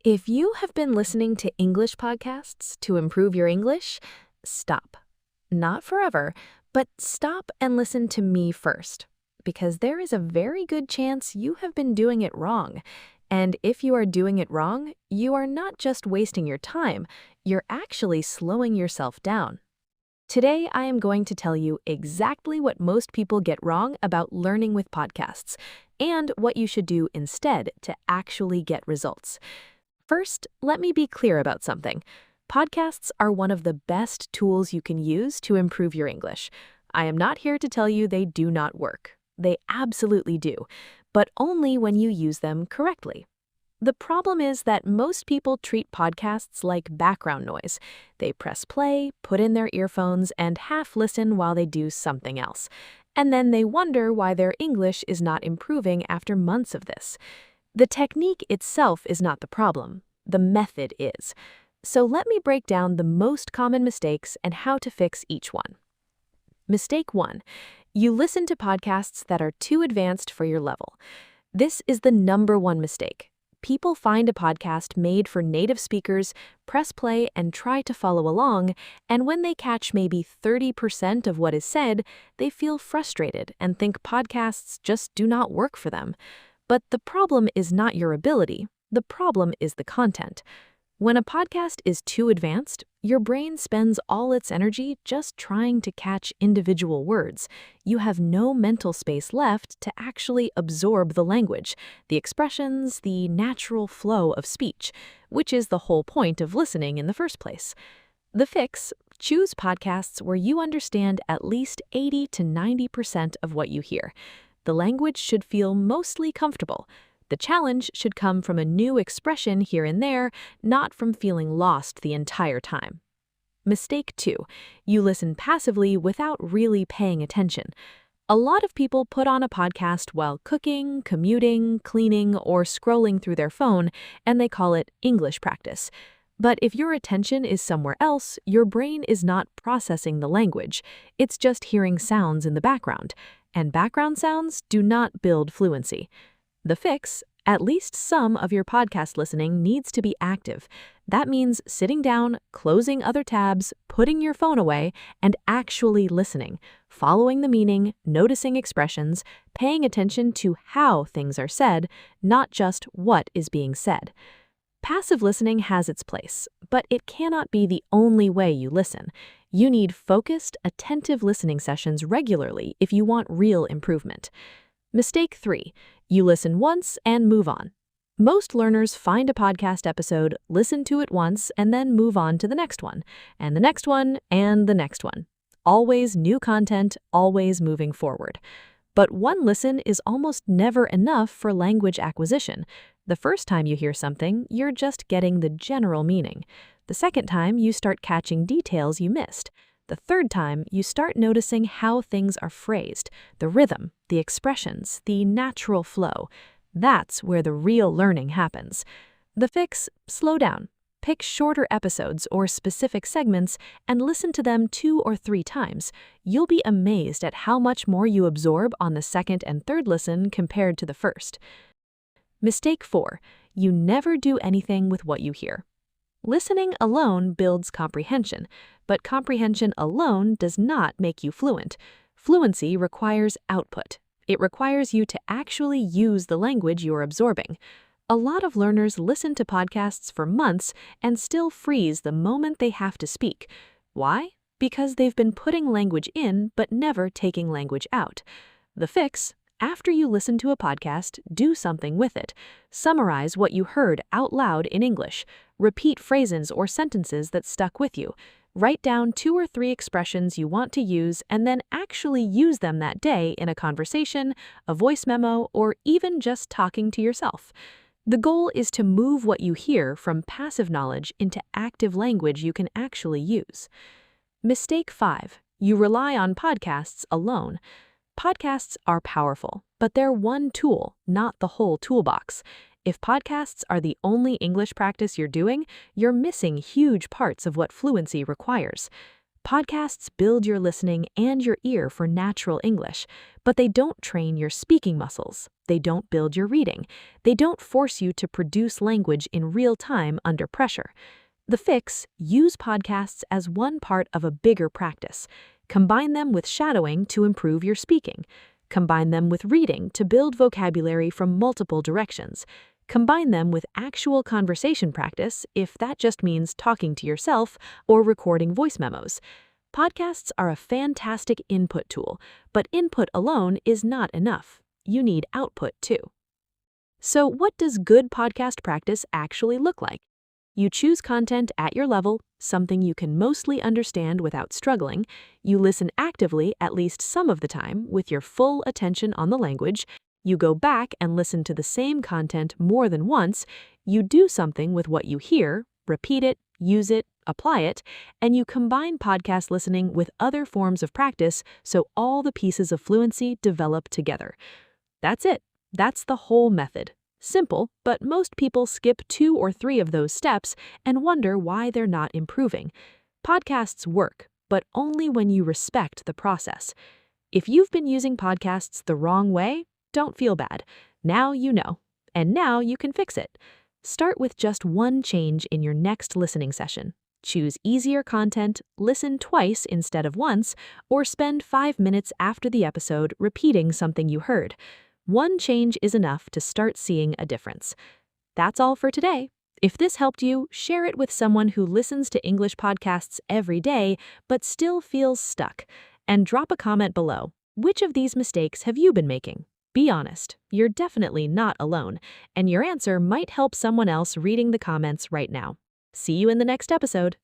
If you have been listening to English podcasts to improve your English, stop. Not forever, but stop and listen to me first, because there is a very good chance you have been doing it wrong. And if you are doing it wrong, you are not just wasting your time, you're actually slowing yourself down. Today, I am going to tell you exactly what most people get wrong about learning with podcasts, and what you should do instead to actually get results. First, let me be clear about something. Podcasts are one of the best tools you can use to improve your English. I am not here to tell you they do not work. They absolutely do, but only when you use them correctly. The problem is that most people treat podcasts like background noise. They press play, put in their earphones, and half listen while they do something else. And then they wonder why their English is not improving after months of this. The technique itself is not the problem. The method is. So let me break down the most common mistakes and how to fix each one. Mistake 1. You listen to podcasts that are too advanced for your level. This is the #1 mistake. People find a podcast made for native speakers, press play, and try to follow along, and when they catch maybe 30% of what is said, they feel frustrated and think podcasts just do not work for them. But the problem is not your ability. The problem is the content. When a podcast is too advanced, your brain spends all its energy just trying to catch individual words. You have no mental space left to actually absorb the language, the expressions, the natural flow of speech, which is the whole point of listening in the first place. The fix: choose podcasts where you understand at least 80 to 90% of what you hear. The language should feel mostly comfortable. The challenge should come from a new expression here and there, not from feeling lost the entire time. Mistake 2. You listen passively without really paying attention. A lot of people put on a podcast while cooking, commuting, cleaning, or scrolling through their phone, and they call it English practice. But if your attention is somewhere else, your brain is not processing the language. It's just hearing sounds in the background. And background sounds do not build fluency. The fix: at least some of your podcast listening needs to be active. That means sitting down, closing other tabs, putting your phone away, and actually listening, following the meaning, noticing expressions, paying attention to how things are said, not just what is being said. Passive listening has its place, but it cannot be the only way you listen. You need focused, attentive listening sessions regularly if you want real improvement. Mistake 3. You listen once and move on. Most learners find a podcast episode, listen to it once, and then move on to the next one, and the next one, and the next one. Always new content, always moving forward. But one listen is almost never enough for language acquisition. The first time you hear something, you're just getting the general meaning. The second time, you start catching details you missed. The third time, you start noticing how things are phrased, the rhythm, the expressions, the natural flow. That's where the real learning happens. The fix: slow down. Pick shorter episodes or specific segments and listen to them 2 or 3 times. You'll be amazed at how much more you absorb on the second and third listen compared to the first. Mistake 4. You never do anything with what you hear. Listening alone builds comprehension, but comprehension alone does not make you fluent. Fluency requires output. It requires you to actually use the language you're absorbing. A lot of learners listen to podcasts for months and still freeze the moment they have to speak. Why? Because they've been putting language in but never taking language out. The fix: after you listen to a podcast, do something with it. Summarize what you heard out loud in English. Repeat phrases or sentences that stuck with you. Write down 2 or 3 expressions you want to use and then actually use them that day in a conversation, a voice memo, or even just talking to yourself. The goal is to move what you hear from passive knowledge into active language you can actually use. Mistake 5. You rely on podcasts alone. Podcasts are powerful, but they're one tool, not the whole toolbox. If podcasts are the only English practice you're doing, you're missing huge parts of what fluency requires. Podcasts build your listening and your ear for natural English, but they don't train your speaking muscles. They don't build your reading. They don't force you to produce language in real time under pressure. The fix: use podcasts as one part of a bigger practice. Combine them with shadowing to improve your speaking. Combine them with reading to build vocabulary from multiple directions. Combine them with actual conversation practice, if that just means talking to yourself or recording voice memos. Podcasts are a fantastic input tool, but input alone is not enough. You need output too. So, what does good podcast practice actually look like? You choose content at your level, something you can mostly understand without struggling. You listen actively at least some of the time with your full attention on the language. You go back and listen to the same content more than once. You do something with what you hear, repeat it, use it, apply it, and you combine podcast listening with other forms of practice so all the pieces of fluency develop together. That's it. That's the whole method. Simple, but most people skip 2 or 3 of those steps and wonder why they're not improving. Podcasts work, but only when you respect the process. If you've been using podcasts the wrong way, don't feel bad. Now you know, and now you can fix it. Start with just one change in your next listening session. Choose easier content, listen twice instead of once, or spend 5 minutes after the episode repeating something you heard. One change is enough to start seeing a difference. That's all for today. If this helped you, share it with someone who listens to English podcasts every day but still feels stuck. And drop a comment below. Which of these mistakes have you been making? Be honest, you're definitely not alone, and your answer might help someone else reading the comments right now. See you in the next episode.